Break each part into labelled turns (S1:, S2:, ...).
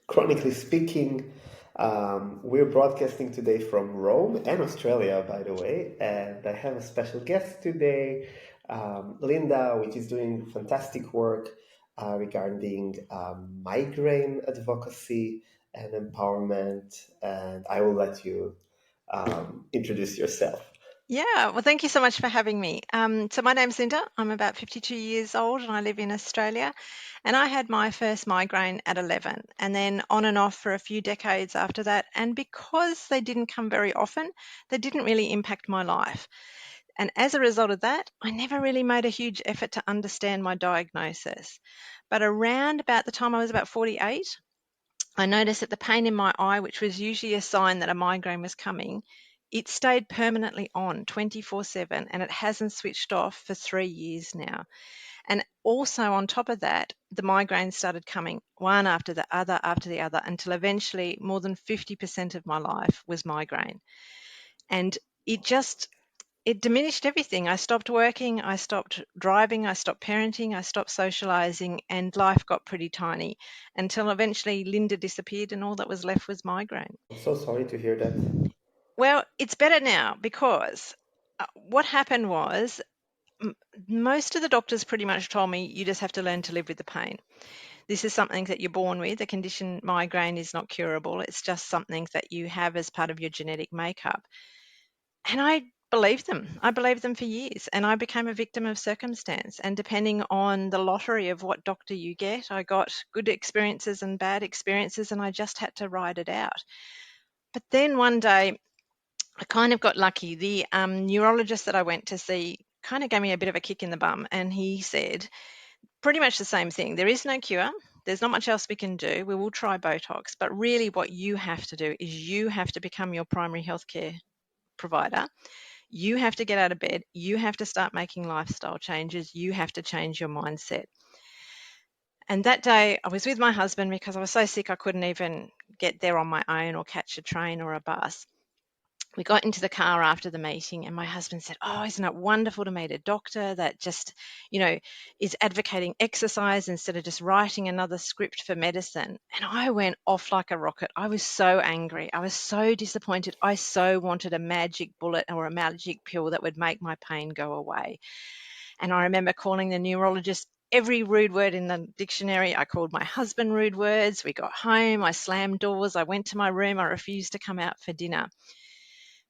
S1: Chronically speaking, we're broadcasting today from Rome and Australia, by the way, and I have a special guest today, Linda, which is doing fantastic work regarding migraine advocacy and empowerment. And I will let you introduce yourself.
S2: Yeah, well, thank you so much for having me. So my name's Linda. I'm about 52 years old and I live in Australia. And I had my first migraine at 11 and then on and off for a few decades after that. And because they didn't come very often, they didn't really impact my life. And as a result of that, I never really made a huge effort to understand my diagnosis. But around about the time I was about 48, I noticed that the pain in my eye, which was usually a sign that a migraine was coming, it stayed permanently on 24/7 and it hasn't switched off for 3 years now. And also on top of that, the migraines started coming one after the other until eventually more than 50% of my life was migraine. And it just it diminished everything. I stopped working, I stopped driving, I stopped parenting, I stopped socializing, and life got pretty tiny until eventually Linda disappeared and all that was left was migraine.
S1: I'm so sorry to hear that.
S2: Well, it's better now because what happened was most of the doctors pretty much told me you just have to learn to live with the pain. This is something that you're born with. The condition migraine is not curable. It's just something that you have as part of your genetic makeup. And I believed them. I believed them for years, and I became a victim of circumstance. And depending on the lottery of what doctor you get, I got good experiences and bad experiences, and I just had to ride it out. But then one day, I kind of got lucky. The neurologist that I went to see kind of gave me a bit of a kick in the bum, and he said pretty much the same thing. There is no cure. There's not much else we can do. We will try Botox, but really what you have to do is you have to become your primary healthcare provider. You have to get out of bed. You have to start making lifestyle changes. You have to change your mindset. And that day, I was with my husband because I was so sick I couldn't even get there on my own or catch a train or a bus. We got into the car after the meeting, and my husband said, "Oh, isn't it wonderful to meet a doctor that just, is advocating exercise instead of just writing another script for medicine?" And I went off like a rocket. I was so angry. I was so disappointed. I so wanted a magic bullet or a magic pill that would make my pain go away. And I remember calling the neurologist every rude word in the dictionary. I called my husband rude words. We got home. I slammed doors. I went to my room. I refused to come out for dinner.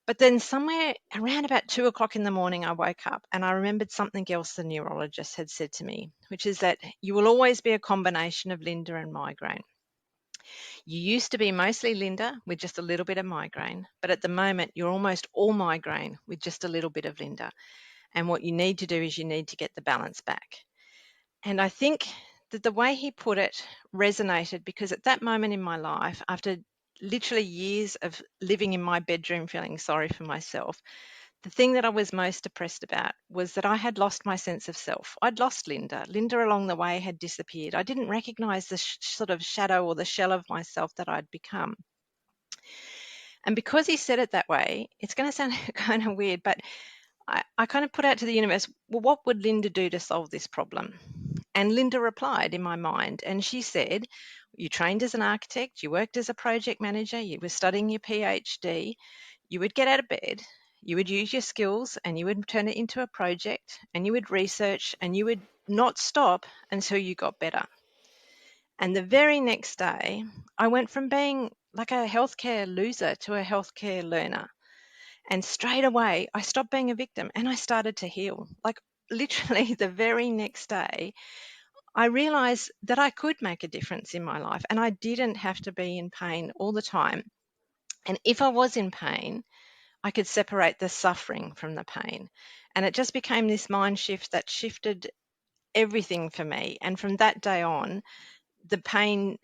S2: But then somewhere around about 2 o'clock in the morning, I woke up and I remembered something else the neurologist had said to me, which is that you will always be a combination of Linda and migraine. You used to be mostly Linda with just a little bit of migraine, but at the moment you're almost all migraine with just a little bit of Linda. And what you need to do is you need to get the balance back. And I think that the way he put it resonated because at that moment in my life, after literally years of living in my bedroom feeling sorry for myself, the thing that I was most depressed about was that I had lost my sense of self. I'd lost Linda. Linda along the way had disappeared. I didn't recognize the sort of shadow or the shell of myself that I'd become. And because he said it that way, it's going to sound kind of weird, but I kind of put out to the universe, well, what would Linda do to solve this problem? And Linda replied in my mind, and she said, you trained as an architect, you worked as a project manager, you were studying your PhD, you would get out of bed, you would use your skills and you would turn it into a project and you would research and you would not stop until you got better. And the very next day, I went from being like a healthcare loser to a healthcare learner. And straight away, I stopped being a victim and I started to heal. Like literally the very next day, I realized that I could make a difference in my life and I didn't have to be in pain all the time. And if I was in pain, I could separate the suffering from the pain. And it just became this mind shift that shifted everything for me. And from that day on, the pain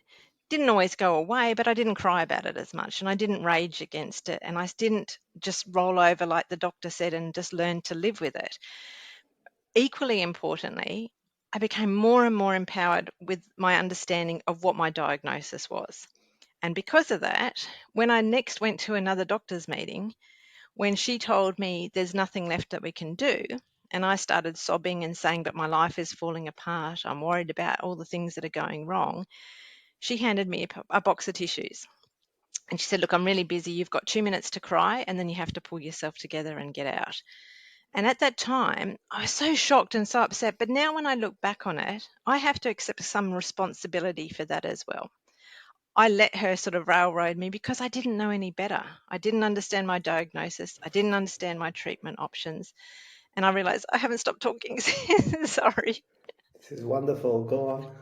S2: didn't always go away, but I didn't cry about it as much and I didn't rage against it. And I didn't just roll over like the doctor said and just learn to live with it. Equally importantly, I became more and more empowered with my understanding of what my diagnosis was. And because of that, when I next went to another doctor's meeting, when she told me there's nothing left that we can do, and I started sobbing and saying, but my life is falling apart, I'm worried about all the things that are going wrong, she handed me a box of tissues. And she said, "Look, I'm really busy. You've got 2 minutes to cry, and then you have to pull yourself together and get out." And at that time, I was so shocked and so upset. But now when I look back on it, I have to accept some responsibility for that as well. I let her sort of railroad me because I didn't know any better. I didn't understand my diagnosis. I didn't understand my treatment options. And I realized I haven't stopped talking. Sorry.
S1: This is wonderful. Go on.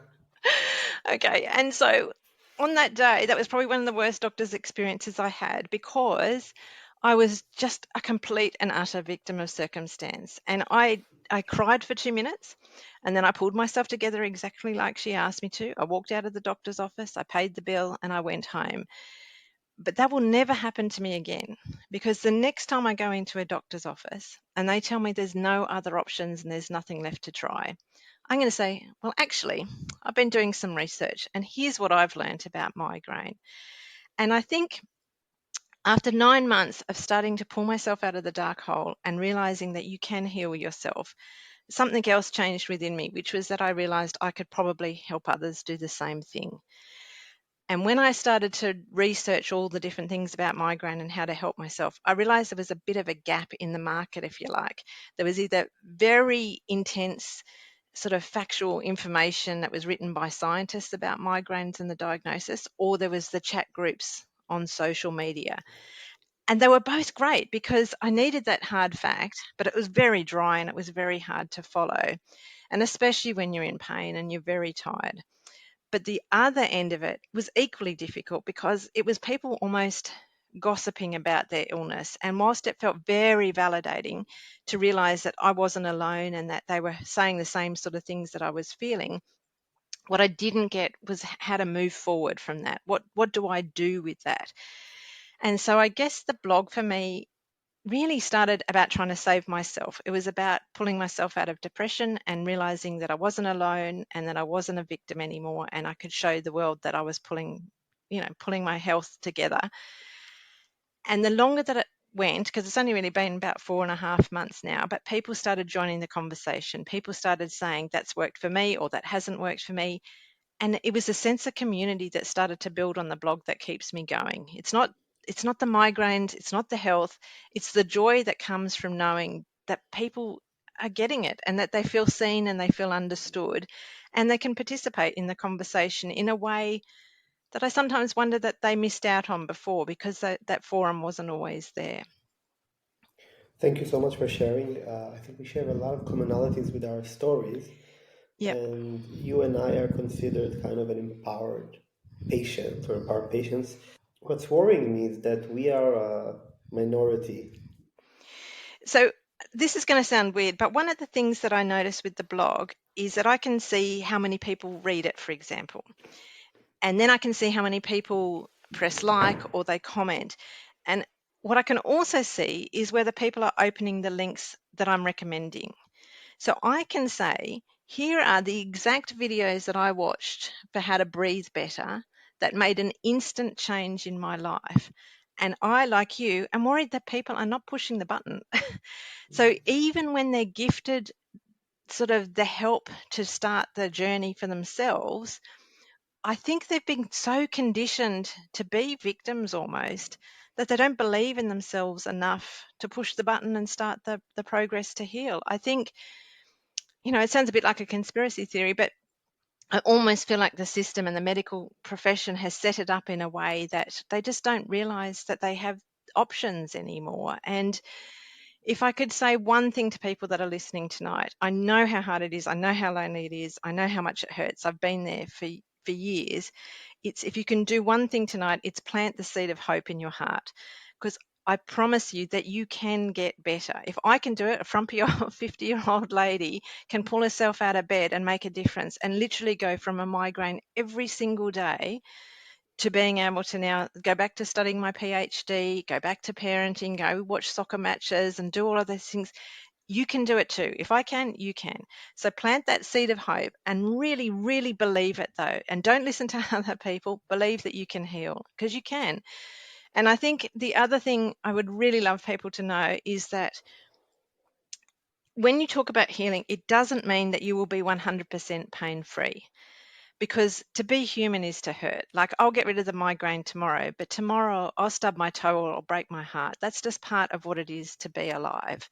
S2: Okay. And so on that day, that was probably one of the worst doctor's experiences I had, because I was just a complete and utter victim of circumstance. And I cried for 2 minutes, and then I pulled myself together exactly like she asked me to. I walked out of the doctor's office, I paid the bill, and I went home. But that will never happen to me again, because the next time I go into a doctor's office and they tell me there's no other options and there's nothing left to try, I'm going to say, well, actually, I've been doing some research and here's what I've learned about migraine. And I think after 9 months of starting to pull myself out of the dark hole and realizing that you can heal yourself, something else changed within me, which was that I realized I could probably help others do the same thing. And when I started to research all the different things about migraine and how to help myself, I realized there was a bit of a gap in the market, if you like. There was either very intense sort of factual information that was written by scientists about migraines and the diagnosis, or there was the chat groups on social media. And they were both great because I needed that hard fact, but it was very dry and it was very hard to follow. And especially when you're in pain and you're very tired. But the other end of it was equally difficult because it was people almost gossiping about their illness. And whilst it felt very validating to realize that I wasn't alone and that they were saying the same sort of things that I was feeling, what I didn't get was how to move forward from that. What do I do with that? And so I guess the blog for me really started about trying to save myself. It was about pulling myself out of depression and realizing that I wasn't alone and that I wasn't a victim anymore, and I could show the world that I was pulling my health together. And the longer that it went, because it's only really been about 4.5 months now, but people started joining the conversation. People started saying that's worked for me or that hasn't worked for me. And it was a sense of community that started to build on the blog that keeps me going. It's not the migraines, it's not the health, it's the joy that comes from knowing that people are getting it and that they feel seen and they feel understood and they can participate in the conversation in a way that I sometimes wonder that they missed out on before because that forum wasn't always there.
S1: Thank you so much for sharing. I think we share a lot of commonalities with our stories,
S2: Yep.
S1: and you and I are considered kind of an empowered patient or empowered patients. What's worrying me is that we are a minority.
S2: So this is going to sound weird, but one of the things that I notice with the blog is that I can see how many people read it, for example. And then I can see how many people press like or they comment. And what I can also see is whether people are opening the links that I'm recommending. So I can say, here are the exact videos that I watched for how to breathe better that made an instant change in my life. And I, like you, am worried that people are not pushing the button. So even when they're gifted sort of the help to start the journey for themselves, I think they've been so conditioned to be victims almost that they don't believe in themselves enough to push the button and start the progress to heal. I think, it sounds a bit like a conspiracy theory, but I almost feel like the system and the medical profession has set it up in a way that they just don't realize that they have options anymore. And if I could say one thing to people that are listening tonight, I know how hard it is. I know how lonely it is. I know how much it hurts. I've been there for years. It's, if you can do one thing tonight, it's plant the seed of hope in your heart, because I promise you that you can get better. If I can do it, a frumpy old 50-year-old lady can pull herself out of bed and make a difference and literally go from a migraine every single day to being able to now go back to studying my PhD, go back to parenting, go watch soccer matches and do all of those things. You can do it too. If I can, you can. So plant that seed of hope and really, really believe it though. And don't listen to other people. Believe that you can heal, because you can. And I think the other thing I would really love people to know is that when you talk about healing, it doesn't mean that you will be 100% pain free. because to be human is to hurt. Like, I'll get rid of the migraine tomorrow, but tomorrow I'll stub my toe or I'll break my heart. That's just part of what it is to be alive.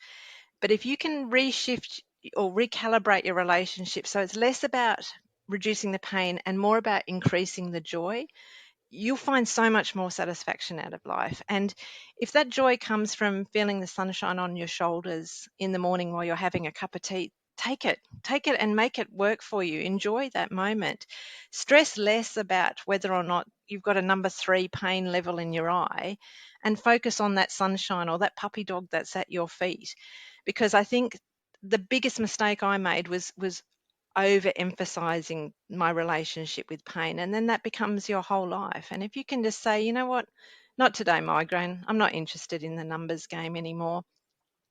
S2: But if you can reshift or recalibrate your relationship so it's less about reducing the pain and more about increasing the joy, you'll find so much more satisfaction out of life. And if that joy comes from feeling the sunshine on your shoulders in the morning while you're having a cup of tea, take it and make it work for you. Enjoy that moment. Stress less about whether or not you've got a number 3 pain level in your eye, and focus on that sunshine or that puppy dog that's at your feet. Because I think the biggest mistake I made was overemphasizing my relationship with pain, and then that becomes your whole life. And if you can just say, you know what, not today, migraine, I'm not interested in the numbers game anymore.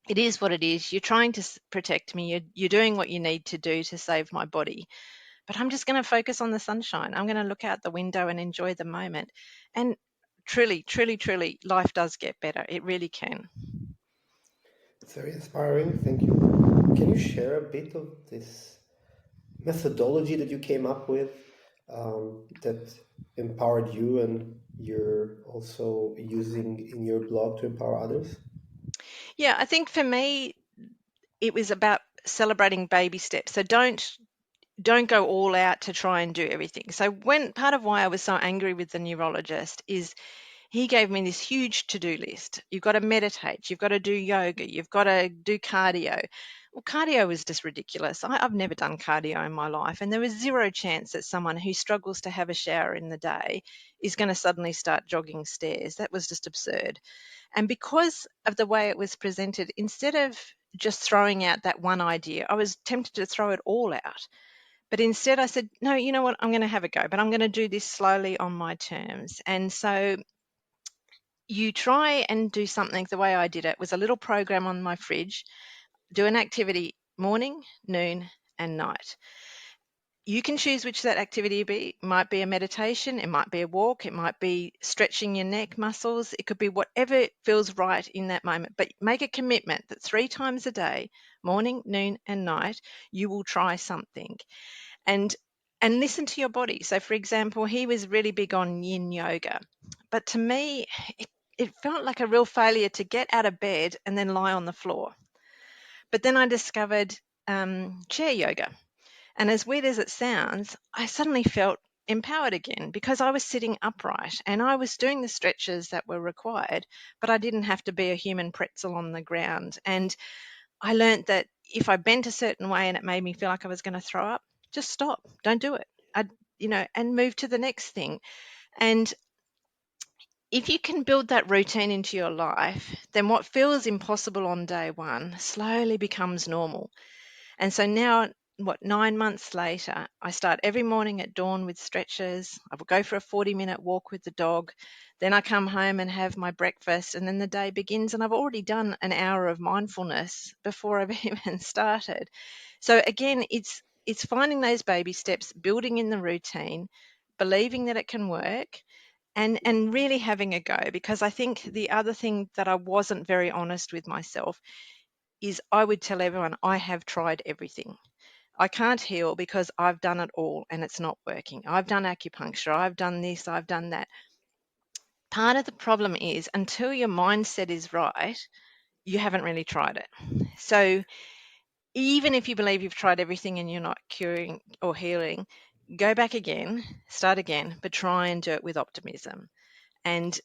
S2: It is what it is. You're trying to protect me. You're doing what you need to do to save my body, but I'm just going to focus on the sunshine. I'm going to look out the window and enjoy the moment. And truly, truly, truly, life does get better. It really can.
S1: It's very inspiring. Thank you. Can you share a bit of this methodology that you came up with that empowered you and you're also using in your blog to empower others?
S2: Yeah, I think for me, it was about celebrating baby steps. So don't go all out to try and do everything. So when part of why I was so angry with the neurologist is he gave me this huge to-do list. You've got to meditate, you've got to do yoga, you've got to do cardio. Well, cardio was just ridiculous. I've never done cardio in my life, and there was zero chance that someone who struggles to have a shower in the day is going to suddenly start jogging stairs. That was just absurd. And because of the way it was presented, instead of just throwing out that one idea, I was tempted to throw it all out. But instead, I said, no, you know what? I'm going to have a go, but I'm going to do this slowly on my terms. And so you try and do something the way I did it was a little program on my fridge, do an activity morning, noon, and night. You can choose which that activity be. It might be a meditation, it might be a walk, it might be stretching your neck muscles, it could be whatever feels right in that moment. But make a commitment that 3 times a day, morning, noon, and night, you will try something. and and listen to your body. So for example, he was really big on yin yoga, but to me it felt like a real failure to get out of bed and then lie on the floor. But then I discovered chair yoga, and as weird as it sounds, I suddenly felt empowered again because I was sitting upright and I was doing the stretches that were required, but I didn't have to be a human pretzel on the ground. And I learned that if I bent a certain way and it made me feel like I was going to throw up, just stop, don't do it. And move to the next thing. And if you can build that routine into your life, then what feels impossible on day one slowly becomes normal. And so now, 9 months later, I start every morning at dawn with stretches. I will go for a 40-minute walk with the dog. Then I come home and have my breakfast, and then the day begins. And I've already done an hour of mindfulness before I've even started. So again, it's finding those baby steps, building in the routine, believing that it can work, and really having a go. Because I think the other thing that I wasn't very honest with myself is I would tell everyone I have tried everything. I can't heal because I've done it all and it's not working. I've done acupuncture, I've done this, I've done that. Part of the problem is until your mindset is right, you haven't really tried it. So even if you believe you've tried everything and you're not curing or healing, go back again, start again, but try and do it with optimism. And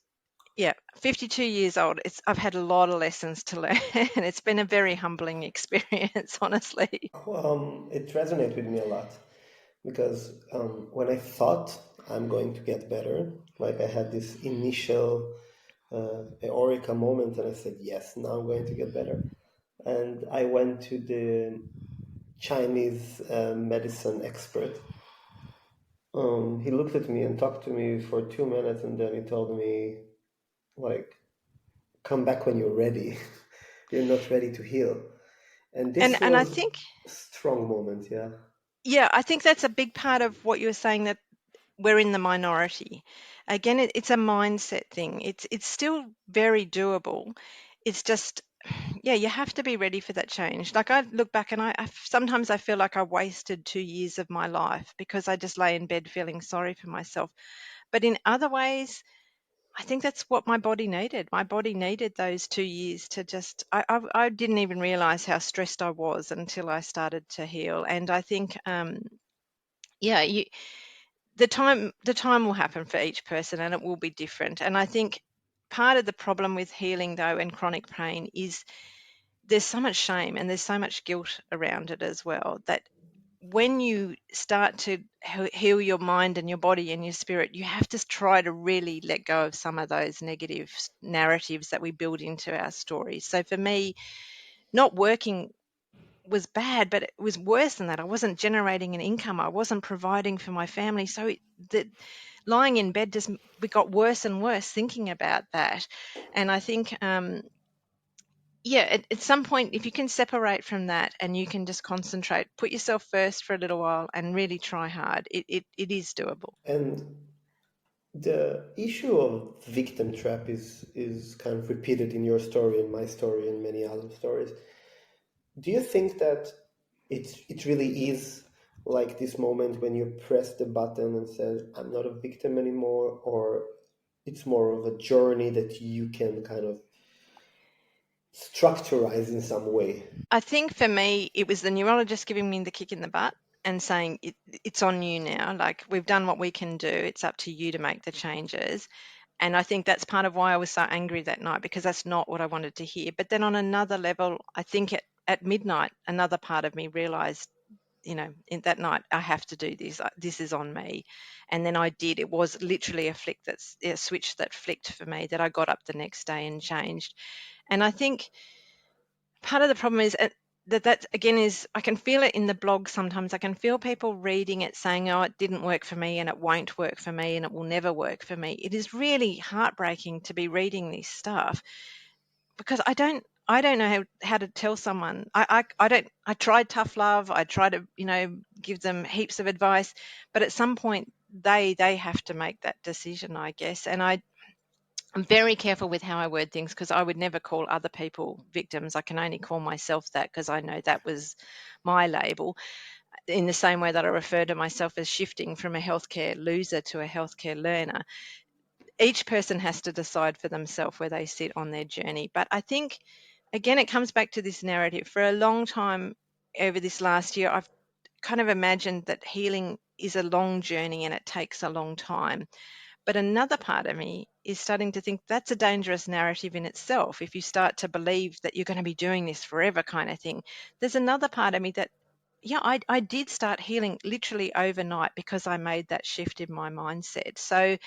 S2: yeah, 52 years old. I've had a lot of lessons to learn, and it's been a very humbling experience, honestly.
S1: It resonated with me a lot because when I thought I'm going to get better, like I had this initial eureka moment and I said, yes, now I'm going to get better. And I went to the Chinese medicine expert. He looked at me and talked to me for 2 minutes and then he told me, like, come back when you're ready. You're not ready to heal. And
S2: And
S1: this
S2: and I
S1: was
S2: think,
S1: a strong moment, yeah.
S2: yeah, I think that's a big part of what you were saying, that we're in the minority. Again, it's a mindset thing. It's still very doable. It's just Yeah, you have to be ready for that change. Like I look back and sometimes I feel like I wasted 2 years of my life because I just lay in bed feeling sorry for myself. But in other ways, I think that's what my body needed. My body needed those 2 years to just, I didn't even realize how stressed I was until I started to heal. And I think, yeah, the time will happen for each person and it will be different. And I think part of the problem with healing though and chronic pain is there's so much shame and there's so much guilt around it as well, that when you start to heal your mind and your body and your spirit, you have to try to really let go of some of those negative narratives that we build into our stories. So for me, not working was bad, but it was worse than that. I wasn't generating an income. I wasn't providing for my family. So the lying in bed just we got worse and worse thinking about that. And I think yeah, at some point, if you can separate from that and you can just concentrate, put yourself first for a little while and really try hard, it is doable.
S1: And the issue of victim trap is kind of repeated in your story and my story and many other stories. Do you think that it really is like this moment when you press the button and says, I'm not a victim anymore, or it's more of a journey that you can kind of structurize in some way?
S2: I think for me, it was the neurologist giving me the kick in the butt and saying, it's on you now. Like, we've done what we can do. It's up to you to make the changes. And I think that's part of why I was so angry that night, because that's not what I wanted to hear. But then on another level, I think at midnight, another part of me realized, in that night, I have to do this. This is on me. And then I did. It was literally a switch that flicked for me, that I got up the next day and changed. And I think part of the problem is that again is I can feel it in the blog sometimes. I can feel people reading it saying, oh, it didn't work for me and it won't work for me and it will never work for me. It is really heartbreaking to be reading this stuff, because I don't know how to tell someone. I don't. I tried tough love. I try to give them heaps of advice, but at some point they have to make that decision, I guess. And I'm very careful with how I word things, because I would never call other people victims. I can only call myself that, because I know that was my label. In the same way that I refer to myself as shifting from a healthcare loser to a healthcare learner, each person has to decide for themselves where they sit on their journey. But I think, again, it comes back to this narrative. For a long time over this last year, I've kind of imagined that healing is a long journey and it takes a long time. But another part of me is starting to think that's a dangerous narrative in itself. If you start to believe that you're going to be doing this forever, kind of thing, there's another part of me that, yeah, I did start healing literally overnight because I made that shift in my mindset. So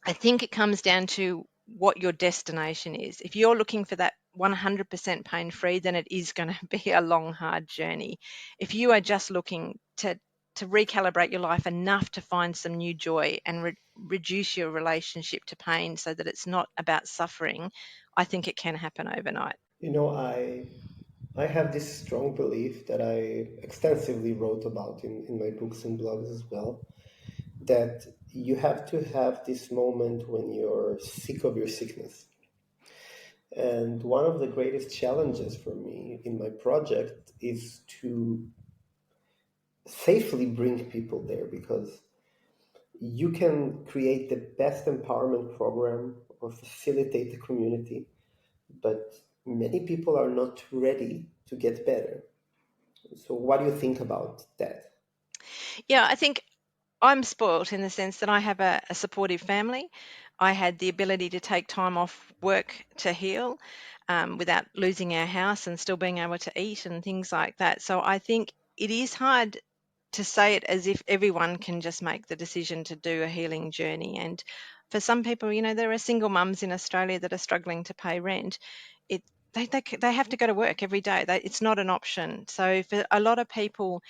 S2: I think it comes down to what your destination is. If you're looking for that 100% pain free, then it is going to be a long, hard journey. If you are just looking to recalibrate your life enough to find some new joy and reduce your relationship to pain so that it's not about suffering, I think it can happen overnight.
S1: You know, I have this strong belief that I extensively wrote about in my books and blogs as well, that you have to have this moment when you're sick of your sickness. And one of the greatest challenges for me in my project is to safely bring people there, because you can create the best empowerment program or facilitate the community, but many people are not ready to get better. So, what do you think about that?
S2: Yeah, I think I'm spoilt in the sense that I have a supportive family. I had the ability to take time off work to heal, without losing our house and still being able to eat and things like that. So I think it is hard to say it as if everyone can just make the decision to do a healing journey. And for some people, there are single mums in Australia that are struggling to pay rent. It they have to go to work every day. It's not an option. So for a lot of people,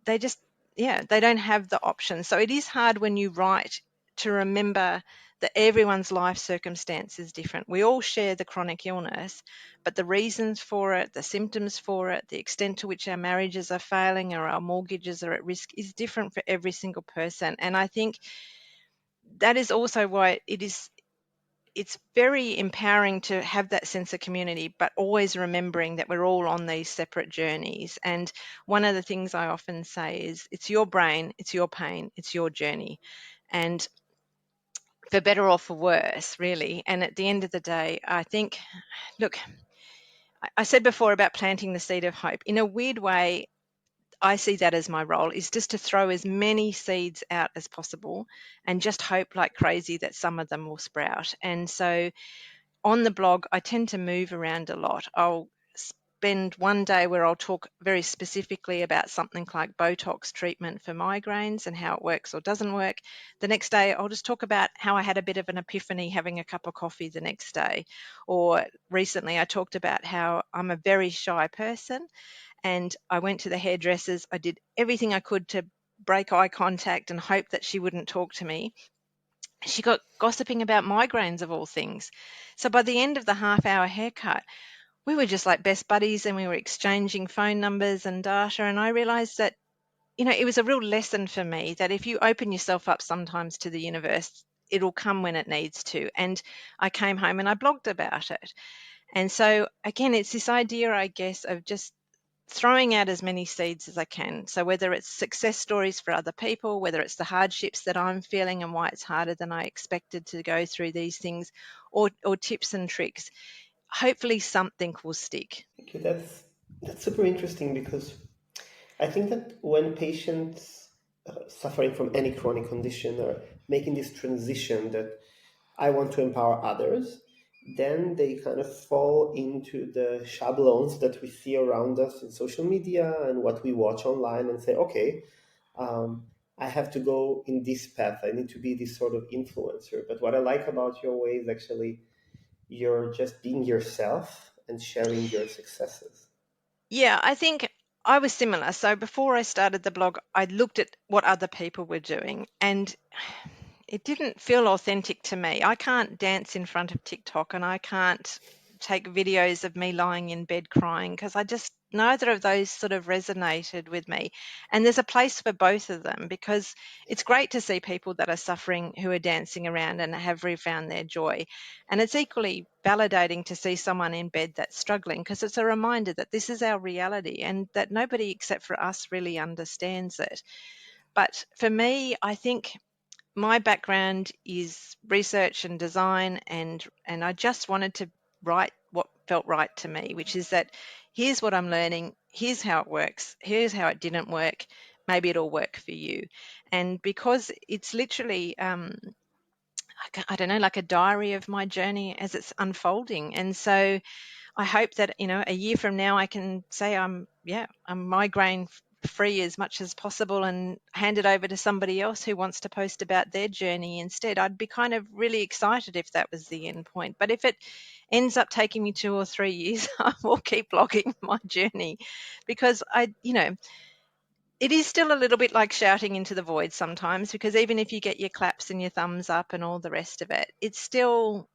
S2: they just, yeah, they don't have the option. So it is hard when you write to remember that everyone's life circumstance is different. We all share the chronic illness, but the reasons for it, the symptoms for it, the extent to which our marriages are failing or our mortgages are at risk is different for every single person. And I think that is also why it's very empowering to have that sense of community, but always remembering that we're all on these separate journeys. And one of the things I often say is, it's your brain, it's your pain, it's your journey. And for better or for worse, really. And at the end of the day, I think, look, I said before about planting the seed of hope. In a weird way, I see that as my role, is just to throw as many seeds out as possible and just hope like crazy that some of them will sprout. And so on the blog, I tend to move around a lot. I'll spend one day where I'll talk very specifically about something like Botox treatment for migraines and how it works or doesn't work. The next day, I'll just talk about how I had a bit of an epiphany having a cup of coffee the next day. Or recently, I talked about how I'm a very shy person and I went to the hairdressers. I did everything I could to break eye contact and hope that she wouldn't talk to me. She got gossiping about migraines of all things. So by the end of the half-hour haircut, we were just like best buddies and we were exchanging phone numbers and data. And I realized that, it was a real lesson for me that if you open yourself up sometimes to the universe, it'll come when it needs to. And I came home and I blogged about it. And so again, it's this idea, I guess, of just throwing out as many seeds as I can. So whether it's success stories for other people, whether it's the hardships that I'm feeling and why it's harder than I expected to go through these things, or tips and tricks, hopefully something will stick.
S1: Okay, that's super interesting because I think that when patients suffering from any chronic condition are making this transition that I want to empower others, then they kind of fall into the schablons that we see around us in social media and what we watch online and say, okay, I have to go in this path. I need to be this sort of influencer. But what I like about your way is actually you're just being yourself and sharing your successes.
S2: Yeah, I think I was similar. So before I started the blog, I looked at what other people were doing and it didn't feel authentic to me. I can't dance in front of TikTok and I can't take videos of me lying in bed crying because neither of those sort of resonated with me. And there's a place for both of them because it's great to see people that are suffering who are dancing around and have refound their joy. And it's equally validating to see someone in bed that's struggling because it's a reminder that this is our reality and that nobody except for us really understands it. But for me, I think my background is research and design, and I just wanted to write what felt right to me, which is that here's what I'm learning, here's how it works, here's how it didn't work, maybe it'll work for you. And because it's literally I don't know, like a diary of my journey as it's unfolding. And so I hope that, a year from now I can say I'm migraine free as much as possible and hand it over to somebody else who wants to post about their journey instead. I'd be kind of really excited if that was the end point. But if it ends up taking me 2 or 3 years, I will keep blogging my journey because it is still a little bit like shouting into the void sometimes, because even if you get your claps and your thumbs up and all the rest of it, it's still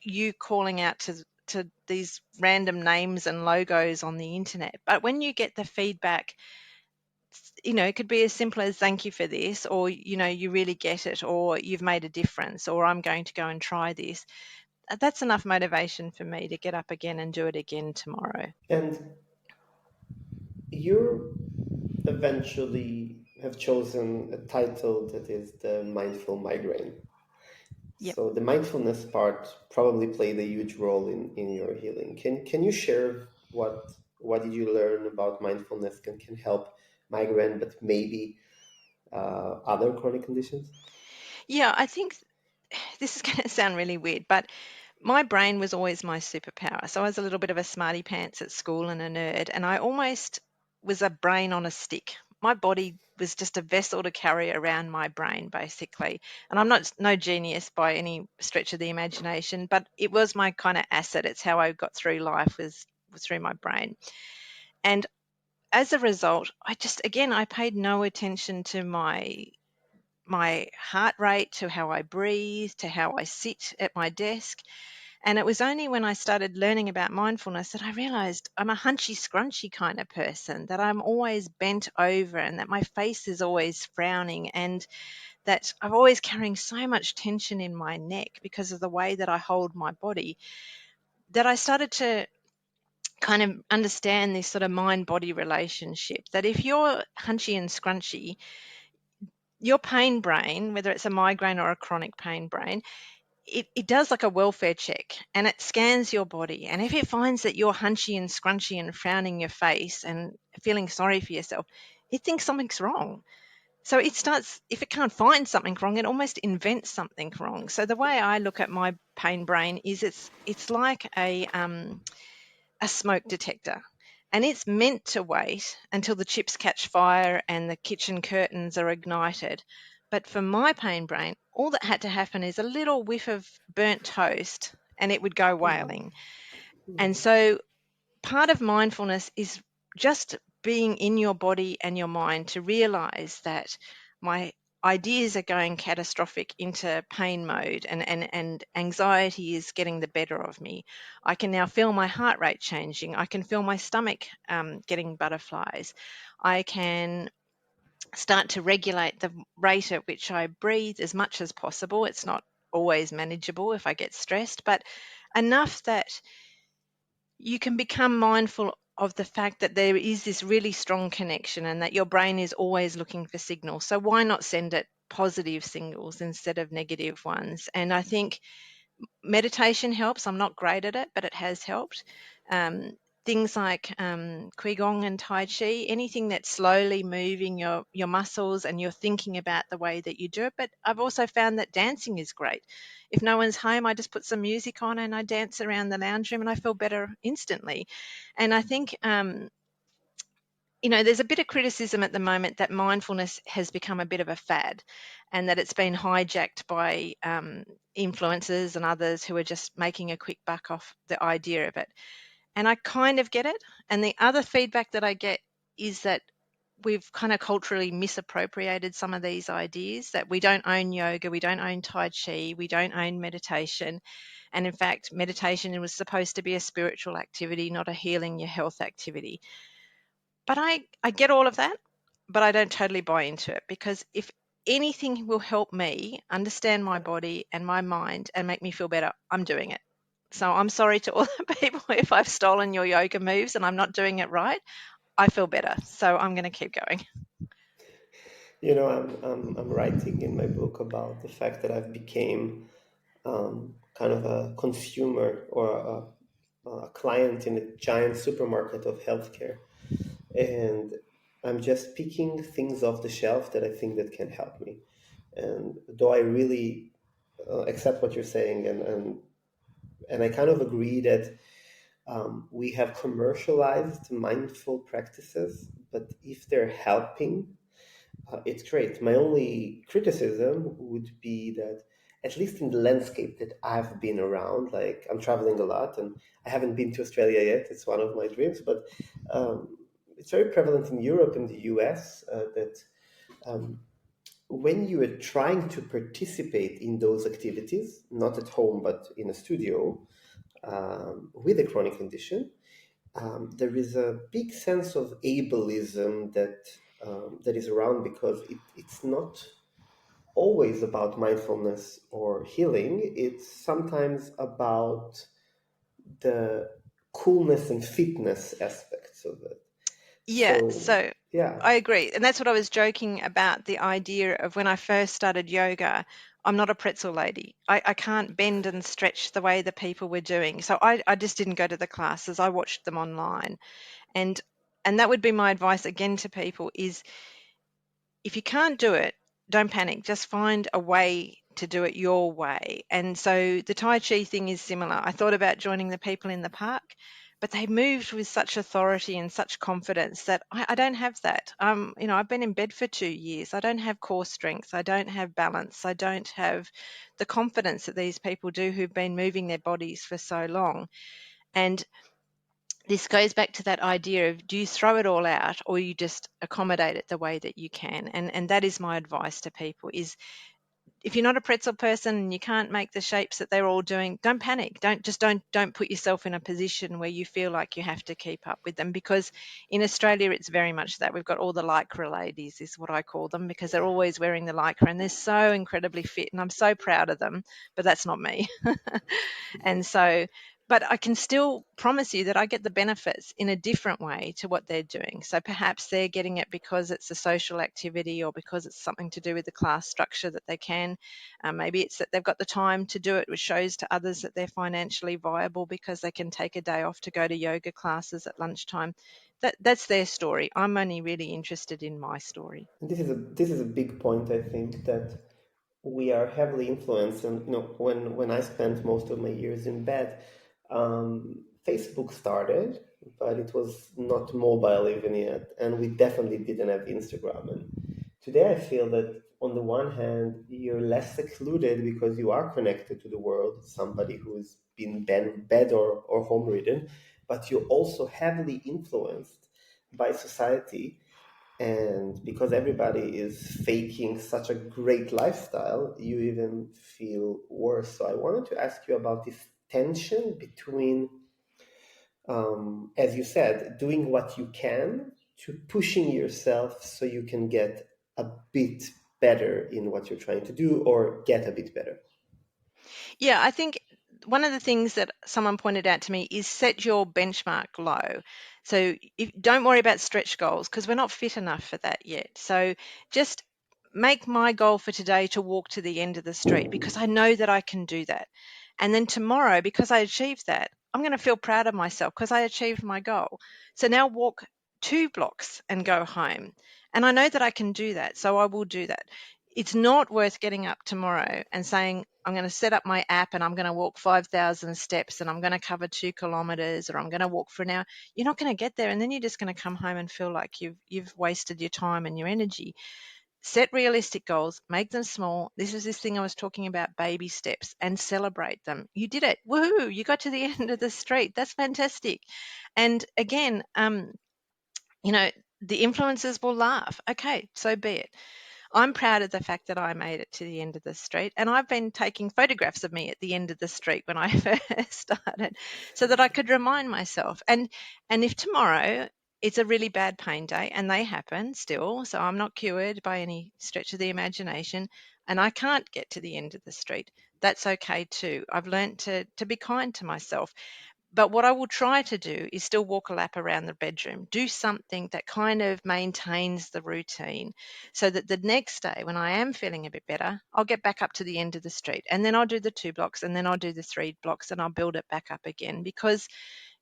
S2: you calling out to these random names and logos on the internet. But when you get the feedback, it could be as simple as thank you for this, or you really get it, or you've made a difference, or I'm going to go and try this. That's enough motivation for me to get up again and do it again tomorrow.
S1: And you eventually have chosen a title that is the Mindful Migraine.
S2: Yep.
S1: So the mindfulness part probably played a huge role in your healing. Can you share what did you learn about mindfulness can help migraine, but maybe other chronic conditions?
S2: Yeah, I think this is going to sound really weird, but my brain was always my superpower. So I was a little bit of a smarty pants at school and a nerd, and I almost was a brain on a stick. My body was just a vessel to carry around my brain, basically. And I'm not no genius by any stretch of the imagination, but it was my kind of asset. It's how I got through life was through my brain. And as a result, I paid no attention to my heart rate, to how I breathe, to how I sit at my desk. And it was only when I started learning about mindfulness that I realized I'm a hunchy, scrunchy kind of person, that I'm always bent over and that my face is always frowning, and that I'm always carrying so much tension in my neck because of the way that I hold my body, that I started to kind of understand this sort of mind body relationship. That if you're hunchy and scrunchy, your pain brain, whether it's a migraine or a chronic pain brain, it does like a welfare check, and it scans your body. And if it finds that you're hunchy and scrunchy and frowning your face and feeling sorry for yourself, it thinks something's wrong. So it starts, if it can't find something wrong, it almost invents something wrong. So the way I look at my pain brain is it's like a smoke detector. And it's meant to wait until the chips catch fire and the kitchen curtains are ignited. But for my pain brain, all that had to happen is a little whiff of burnt toast and it would go wailing. And so part of mindfulness is just being in your body and your mind to realize that my ideas are going catastrophic into pain mode, and anxiety is getting the better of me. I can now feel my heart rate changing. I can feel my stomach getting butterflies. I can start to regulate the rate at which I breathe as much as possible. It's not always manageable if I get stressed, but enough that you can become mindful of the fact that there is this really strong connection and that your brain is always looking for signals. So why not send it positive signals instead of negative ones? And I think meditation helps. I'm not great at it, but it has helped. Um, Things like Qigong and Tai Chi, anything that's slowly moving your muscles and you're thinking about the way that you do it. But I've also found that dancing is great. If no one's home, I just put some music on and I dance around the lounge room and I feel better instantly. And I think there's a bit of criticism at the moment that mindfulness has become a bit of a fad, and that it's been hijacked by influencers and others who are just making a quick buck off the idea of it. And I kind of get it. And the other feedback that I get is that we've kind of culturally misappropriated some of these ideas, that we don't own yoga, we don't own Tai Chi, we don't own meditation. And in fact, meditation was supposed to be a spiritual activity, not a healing your health activity. But I get all of that, but I don't totally buy into it, because if anything will help me understand my body and my mind and make me feel better, I'm doing it. So I'm sorry to all the people if I've stolen your yoga moves and I'm not doing it right. I feel better, so I'm going to keep going.
S1: I'm writing in my book about the fact that I've became kind of a consumer or a client in a giant supermarket of healthcare, and I'm just picking things off the shelf that I think that can help me. And though I really accept what you're saying, and I kind of agree that we have commercialized mindful practices, but if they're helping, it's great. My only criticism would be that, at least in the landscape that I've been around, like I'm traveling a lot and I haven't been to Australia yet. It's one of my dreams, but it's very prevalent in Europe and the US that um, when you are trying to participate in those activities, not at home, but in a studio with a chronic condition, there is a big sense of ableism that is around, because it's not always about mindfulness or healing. It's sometimes about the coolness and fitness aspects of it.
S2: Yeah,
S1: So
S2: so
S1: yeah,
S2: I agree. And that's what I was joking about, the idea of when I first started yoga. I'm not a pretzel lady. I can't bend and stretch the way the people were doing. So I just didn't go to the classes. I watched them online. And and that would be my advice again to people is, if you can't do it, don't panic. Just find a way to do it your way. And so the Tai Chi thing is similar. I thought about joining the people in the park, but they moved with such authority and such confidence that I don't have that. I've been in bed for 2 years. I don't have core strength. I don't have balance. I don't have the confidence that these people do who've been moving their bodies for so long. And this goes back to that idea of, do you throw it all out or you just accommodate it the way that you can? And that is my advice to people is, if you're not a pretzel person and you can't make the shapes that they're all doing, don't panic. Don't put yourself in a position where you feel like you have to keep up with them, because in Australia it's very much that. We've got all the lycra ladies, is what I call them, because they're always wearing the lycra and they're so incredibly fit, and I'm so proud of them, but that's not me. And so, but I can still promise you that I get the benefits in a different way to what they're doing. So perhaps they're getting it because it's a social activity, or because it's something to do with the class structure that they can. Maybe it's that they've got the time to do it, which shows to others that they're financially viable because they can take a day off to go to yoga classes at lunchtime. That's their story. I'm only really interested in my story.
S1: And this is a big point, I think, that we are heavily influenced. And when I spent most of my years in bed, Facebook started, but it was not mobile even yet, and we definitely didn't have Instagram. And today I feel that on the one hand you're less secluded because you are connected to the world, somebody who's been bed or home ridden, but you're also heavily influenced by society, and because everybody is faking such a great lifestyle, you even feel worse. So I wanted to ask you about this tension between, as you said, doing what you can to pushing yourself so you can get a bit better in what you're trying to do or get a bit better.
S2: Yeah, I think one of the things that someone pointed out to me is set your benchmark low. So don't worry about stretch goals, because we're not fit enough for that yet. So just make my goal for today to walk to the end of the street, because I know that I can do that. And then tomorrow, because I achieved that, I'm going to feel proud of myself because I achieved my goal. So now walk 2 blocks and go home. And I know that I can do that. So I will do that. It's not worth getting up tomorrow and saying, I'm going to set up my app and I'm going to walk 5,000 steps and I'm going to cover 2 kilometers, or I'm going to walk for an hour. You're not going to get there. And then you're just going to come home and feel like you've wasted your time and your energy. Set realistic goals, make them small. This is this thing I was talking about, baby steps, and celebrate them. You did it. Woohoo. You got to the end of the street. That's fantastic. And again, you know, the influencers will laugh. Okay, so be it. I'm proud of the fact that I made it to the end of the street, and I've been taking photographs of me at the end of the street when I first started, so that I could remind myself. And if tomorrow it's a really bad pain day, and they happen still, so I'm not cured by any stretch of the imagination, and I can't get to the end of the street, that's okay too. I've learned to be kind to myself. But what I will try to do is still walk a lap around the bedroom, do something that kind of maintains the routine, so that the next day when I am feeling a bit better, I'll get back up to the end of the street, and then I'll do the 2 blocks, and then I'll do the 3 blocks, and I'll build it back up again, because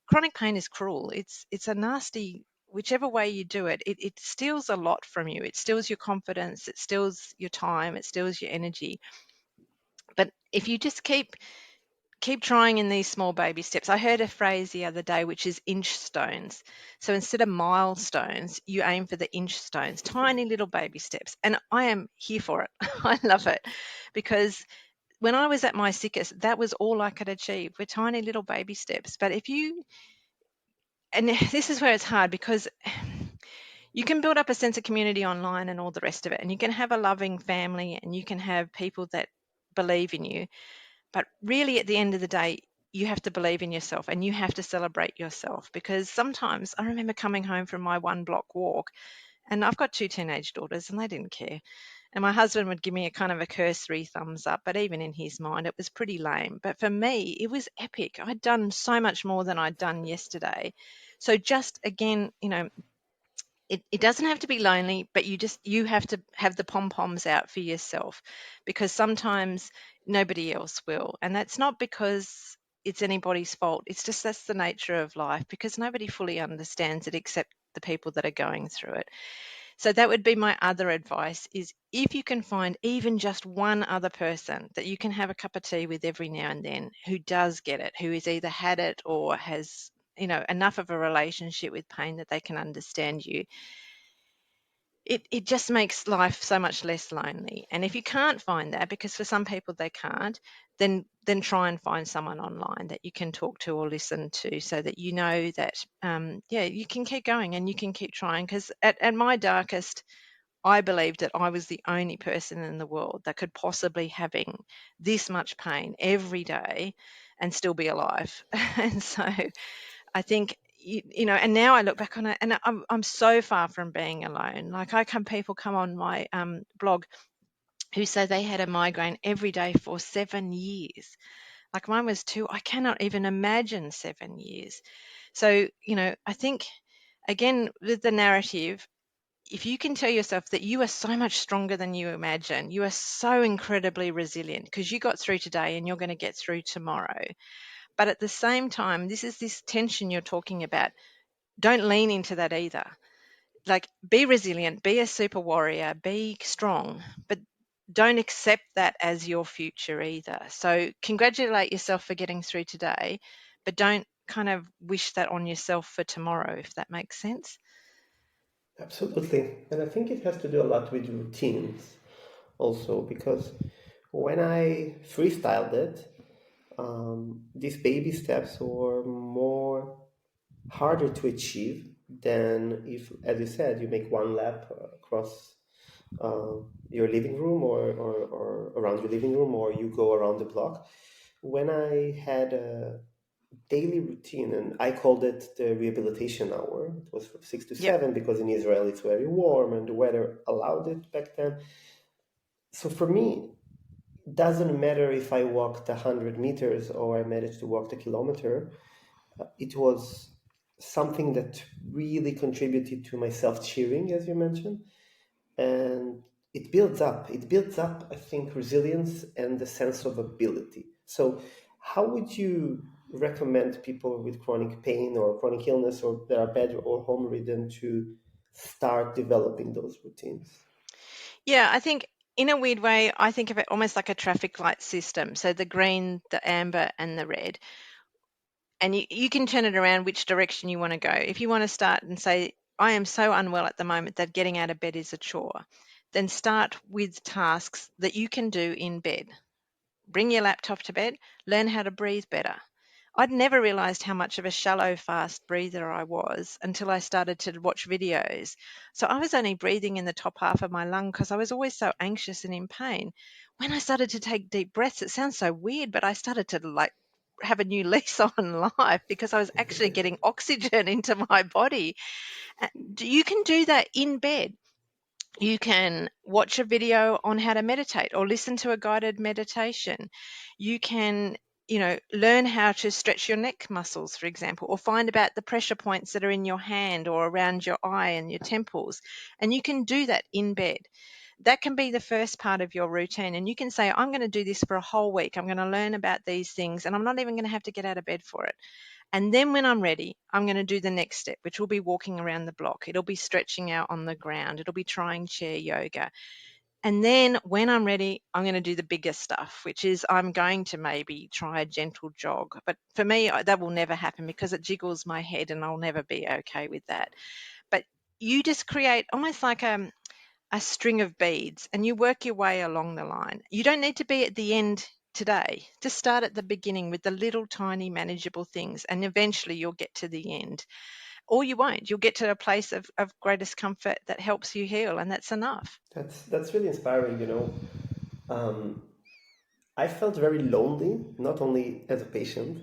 S2: chronic pain is cruel. It's a nasty, whichever way you do it, it steals a lot from you. It steals your confidence, it steals your time, it steals your energy. But if you just keep trying in these small baby steps. I heard a phrase the other day, which is inch stones. So instead of milestones, you aim for the inch stones, tiny little baby steps. And I am here for it. I love it, because when I was at my sickest, that was all I could achieve, were tiny little baby steps. But if you, and this is where it's hard, because you can build up a sense of community online and all the rest of it, and you can have a loving family and you can have people that believe in you. But really, at the end of the day, you have to believe in yourself and you have to celebrate yourself, because sometimes I remember coming home from my 1 block walk, and I've got 2 teenage daughters and they didn't care. And my husband would give me a kind of a cursory thumbs up, but even in his mind, it was pretty lame. But for me, it was epic. I'd done so much more than I'd done yesterday. So just again, it doesn't have to be lonely, but you have to have the pom-poms out for yourself, because sometimes nobody else will. And that's not because it's anybody's fault. It's just that's the nature of life, because nobody fully understands it except the people that are going through it. So that would be my other advice, is if you can find even just one other person that you can have a cup of tea with every now and then, who does get it, who has either had it or has enough of a relationship with pain that they can understand you, it just makes life so much less lonely. And if you can't find that, because for some people they can't, then try and find someone online that you can talk to or listen to, so that you know that you can keep going and you can keep trying. Because at my darkest, I believed that I was the only person in the world that could possibly having this much pain every day and still be alive. And so I think, and now I look back on it, and I'm so far from being alone. Like people come on my blog who say they had a migraine every day for 7 years. Like mine was 2. I cannot even imagine 7 years. So, I think, again, with the narrative, if you can tell yourself that you are so much stronger than you imagine, you are so incredibly resilient because you got through today and you're going to get through tomorrow. But at the same time, this tension you're talking about. Don't lean into that either. Like, be resilient, be a super warrior, be strong, but don't accept that as your future either. So congratulate yourself for getting through today, but don't kind of wish that on yourself for tomorrow, if that makes sense.
S1: Absolutely. And I think it has to do a lot with routines also, because when I freestyled it, these baby steps were more harder to achieve than if, as you said, you make one lap across uh, your living room, or around your living room, or you go around the block. When I had a daily routine, and I called it the rehabilitation hour, it was from 6 to
S2: Yep.
S1: 7 because in Israel it's very warm and the weather allowed it back then. So for me, it doesn't matter if I walked 100 meters or I managed to walk the kilometer. It was something that really contributed to my self-cheering, as you mentioned, and it builds up. It builds up, I think, resilience and the sense of ability. So, how would you recommend people with chronic pain or chronic illness, or that are bed or home ridden, to start developing those routines?
S2: Yeah, I think in a weird way, I think of it almost like a traffic light system. So the green, the amber, and the red. And you can turn it around which direction you want to go. If you want to start and say, I am so unwell at the moment that getting out of bed is a chore, then start with tasks that you can do in bed. Bring your laptop to bed, learn how to breathe better. I'd never realized how much of a shallow, fast breather I was until I started to watch videos. So I was only breathing in the top half of my lung because I was always so anxious and in pain. When I started to take deep breaths, it sounds so weird, but I started to have a new lease on life because I was actually getting oxygen into my body. You can do that in bed. You can watch a video on how to meditate or listen to a guided meditation. You can, learn how to stretch your neck muscles, for example, or find about the pressure points that are in your hand or around your eye and your temples. And you can do that in bed. That can be the first part of your routine. And you can say, I'm going to do this for a whole week. I'm going to learn about these things, and I'm not even going to have to get out of bed for it. And then when I'm ready, I'm going to do the next step, which will be walking around the block. It'll be stretching out on the ground. It'll be trying chair yoga. And then when I'm ready, I'm going to do the bigger stuff, which is I'm going to maybe try a gentle jog. But for me, that will never happen because it jiggles my head and I'll never be okay with that. But you just create almost like a string of beads and you work your way along the line. You don't need to be at the end today. Just start at the beginning with the little tiny manageable things and eventually you'll get to the end. Or you won't. You'll get to a place of greatest comfort that helps you heal, and that's enough.
S1: That's really inspiring. Um, I felt very lonely, not only as a patient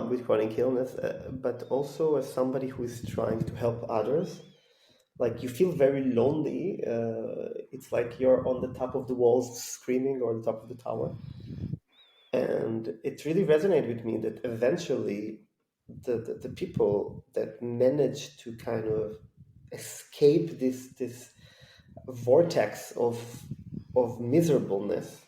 S1: with chronic illness, but also as somebody who is trying to help others. Like, you feel very lonely. It's like you're on the top of the walls screaming, or the top of the tower. And it really resonated with me that eventually the people that manage to kind of escape this vortex of miserableness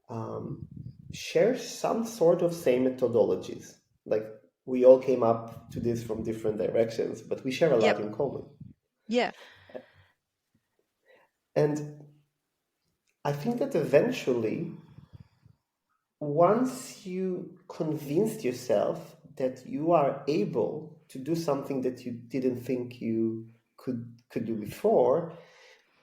S1: um, share some sort of same methodologies. Like, we all came up to this from different directions, but we share a lot
S2: Yep.
S1: in common.
S2: Yeah.
S1: And I think that eventually, once you convinced yourself that you are able to do something that you didn't think you could do before,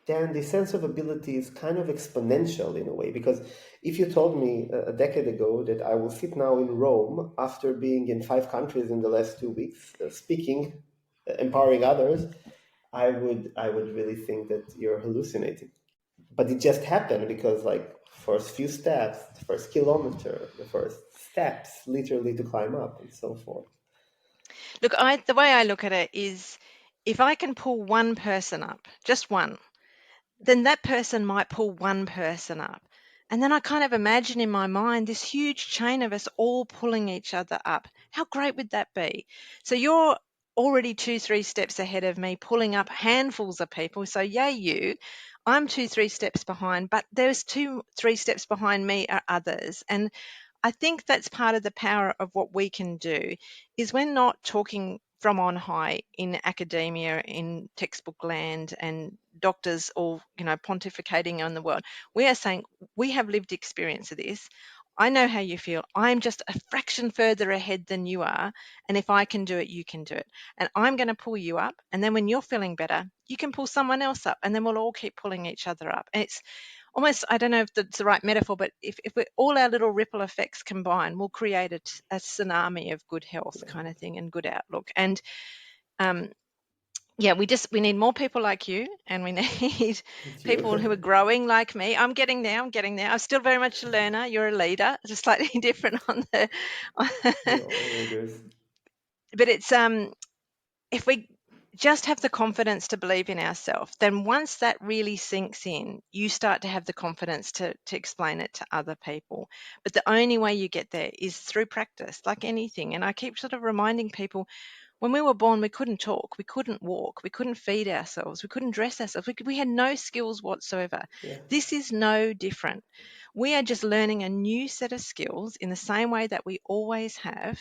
S1: then the sense of ability is kind of exponential in a way. Because if you told me a decade ago that I will sit now in Rome after being in 5 countries in the last 2 weeks, speaking, empowering others, I would really think that you're hallucinating. But it just happened because, like, first few steps, the first kilometer, the first steps, literally to climb up and so forth.
S2: Look, the way I look at it is if I can pull one person up, just one, then that person might pull one person up. And then I kind of imagine in my mind this huge chain of us all pulling each other up. How great would that be? So you're already 2, 3 steps ahead of me, pulling up handfuls of people. So, yay, you. I'm 2, 3 steps behind, but there's 2, 3 steps behind me are others. And I think that's part of the power of what we can do is we're not talking from on high in academia, in textbook land, and doctors all, pontificating on the world. We are saying we have lived experience of this. I know how you feel. I'm just a fraction further ahead than you are. And if I can do it, you can do it. And I'm going to pull you up. And then when you're feeling better, you can pull someone else up. And then we'll all keep pulling each other up. And it's almost, I don't know if that's the right metaphor, but if we, all our little ripple effects combine, we'll create a tsunami of good health
S1: Yeah,
S2: kind of thing and good outlook. And um, yeah, we need more people like you, and we need
S1: thank
S2: people who are
S1: you.
S2: growing like me. I'm getting there. I'm getting there. I'm still very much a learner. You're a leader, just slightly different on the.
S1: We're all leaders.
S2: But it's if we just have the confidence to believe in ourselves, then once that really sinks in, you start to have the confidence to explain it to other people. But the only way you get there is through practice, like anything. And I keep sort of reminding people when we were born, we couldn't talk, we couldn't walk, we couldn't feed ourselves, we couldn't dress ourselves, we had no skills whatsoever.
S1: Yeah.
S2: This is no different. We are just learning a new set of skills in the same way that we always have.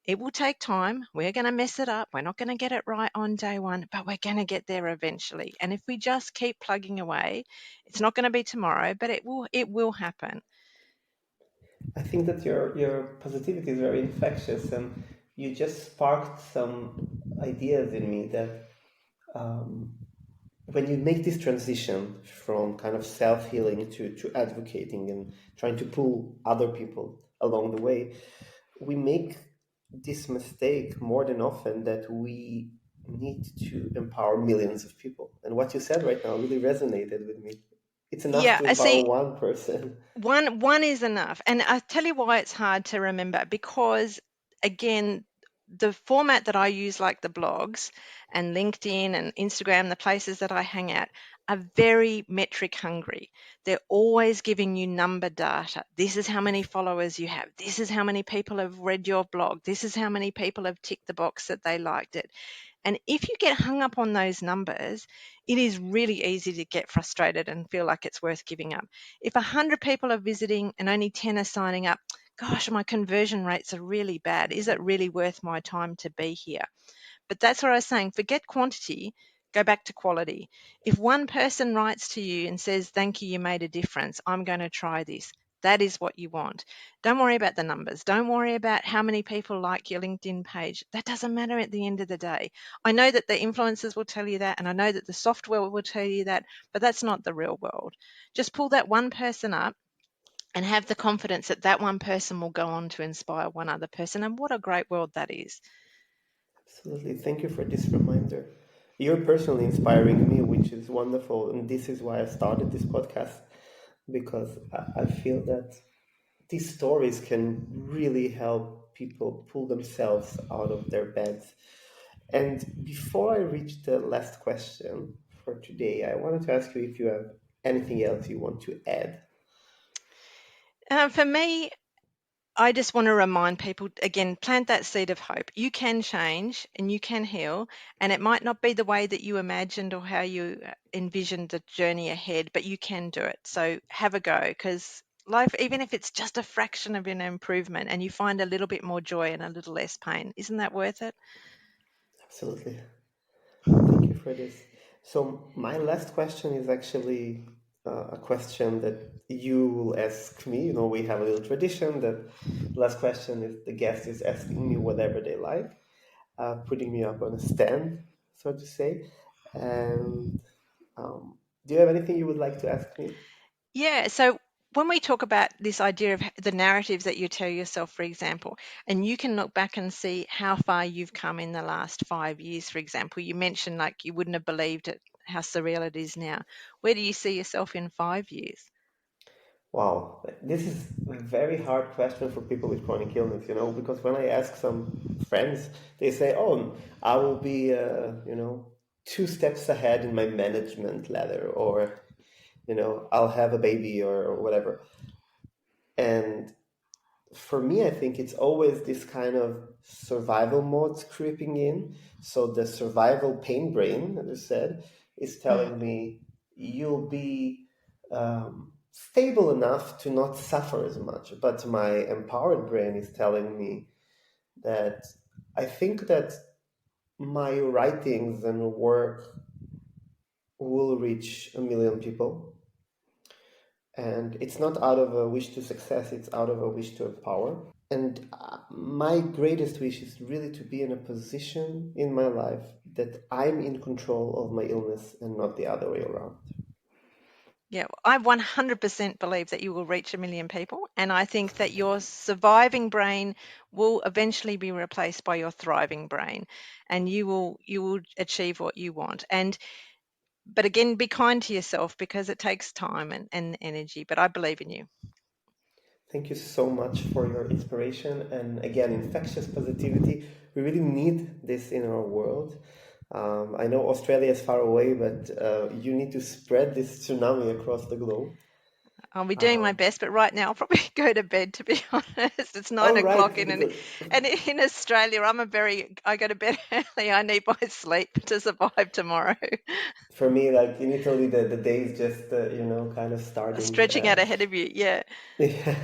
S2: It will take time. We're going to mess it up. We're not going to get it right on day one, but we're going to get there eventually. And if we just keep plugging away, it's not going to be tomorrow, but it will happen.
S1: I think that your positivity is very infectious, and you just sparked some ideas in me that um, when you make this transition from kind of self healing to advocating and trying to pull other people along the way, we make this mistake more than often that we need to empower millions of people. And what you said right now really resonated with me. It's enough
S2: Yeah,
S1: to
S2: I
S1: empower
S2: see.
S1: one person.
S2: One is enough. And I tell you why it's hard to remember because again, the format that I use, like the blogs and LinkedIn and Instagram, the places that I hang out, are very metric hungry. They're always giving you number data. This is how many followers you have. This is how many people have read your blog. This is how many people have ticked the box that they liked it. And if you get hung up on those numbers, it is really easy to get frustrated and feel like it's worth giving up. If 100 people are visiting and only 10 are signing up, gosh, my conversion rates are really bad. Is it really worth my time to be here? But that's what I was saying. Forget quantity, go back to quality. If one person writes to you and says, thank you, you made a difference, I'm going to try this. That is what you want. Don't worry about the numbers. Don't worry about how many people like your LinkedIn page. That doesn't matter at the end of the day. I know that the influencers will tell you that, and I know that the software will tell you that, but that's not the real world. Just pull that one person up and have the confidence that that one person will go on to inspire one other person. And what a great world that is.
S1: Absolutely. Thank you for this reminder. You're personally inspiring me, which is wonderful. And this is why I started this podcast, because I feel that these stories can really help people pull themselves out of their beds. And before I reach the last question for today, I wanted to ask you if you have anything else you want to add.
S2: For me, I just want to remind people again, plant that seed of hope. You can change and you can heal, and it might not be the way that you imagined or how you envisioned the journey ahead, but you can do it. So have a go because life, even if it's just a fraction of an improvement and you find a little bit more joy and a little less pain, isn't that worth it?
S1: Absolutely. Thank you for this. So, my last question is actually a question that you will ask me. You know, we have a little tradition that the last question is the guest is asking me whatever they like, putting me up on a stand, so to say. And do you have anything you would like to ask me?
S2: Yeah. So when we talk about this idea of the narratives that you tell yourself, for example, and you can look back and see how far you've come in the last 5 years, for example, you mentioned like you wouldn't have believed it, how surreal it is now. Where do you see yourself in 5 years?
S1: Wow, this is a very hard question for people with chronic illness, because when I ask some friends, they say, "Oh, I will be, 2 steps ahead in my management ladder," or, "I'll have a baby," or whatever. And for me, I think it's always this kind of survival mode creeping in. So the survival pain brain, as I said, is
S2: Mm.
S1: telling me you'll be stable enough to not suffer as much. But my empowered brain is telling me that I think that my writings and work will reach 1 million people. And it's not out of a wish to success, it's out of a wish to empower. And my greatest wish is really to be in a position in my life that I'm in control of my illness and not the other way around.
S2: Yeah, I 100% believe that you will reach 1 million people. And I think that your surviving brain will eventually be replaced by your thriving brain, and you will achieve what you want. But again, be kind to yourself because it takes time and energy. But I believe in you.
S1: Thank you so much for your inspiration and again, infectious positivity. We really need this in our world. I know Australia is far away, but you need to spread this tsunami across the globe.
S2: I'll be doing my
S1: Um,
S2: best, but right now I'll probably go to bed, to be honest. It's nine
S1: oh,
S2: o'clock
S1: right, because
S2: and in Australia, I go to bed early. I need my sleep to survive tomorrow.
S1: for me, like in Italy, the day is just, kind of starting.
S2: Stretching out ahead of you. Yeah.
S1: Yeah.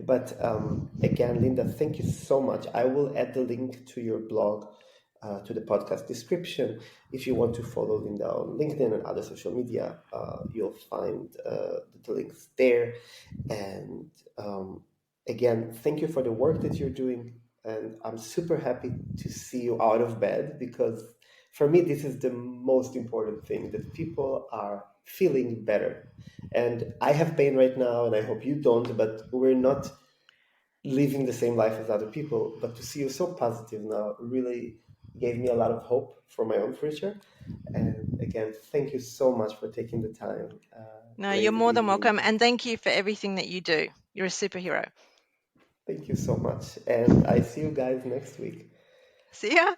S1: But again, Linda, thank you so much. I will add the link to your blog to the podcast description. If you want to follow Linda on LinkedIn and other social media, you'll find the links there. And again, thank you for the work that you're doing. And I'm super happy to see you out of bed because for me, this is the most important thing that people are feeling better. And I have pain right now, and I hope you don't, but we're not living the same life as other people. But to see you so positive now really gave me a lot of hope for my own future. And again, thank you so much for taking the time
S2: No, you're
S1: late
S2: more than
S1: evening.
S2: welcome. And thank you for everything that you do. You're a superhero.
S1: Thank you so much. And I see you guys next week.
S2: See ya.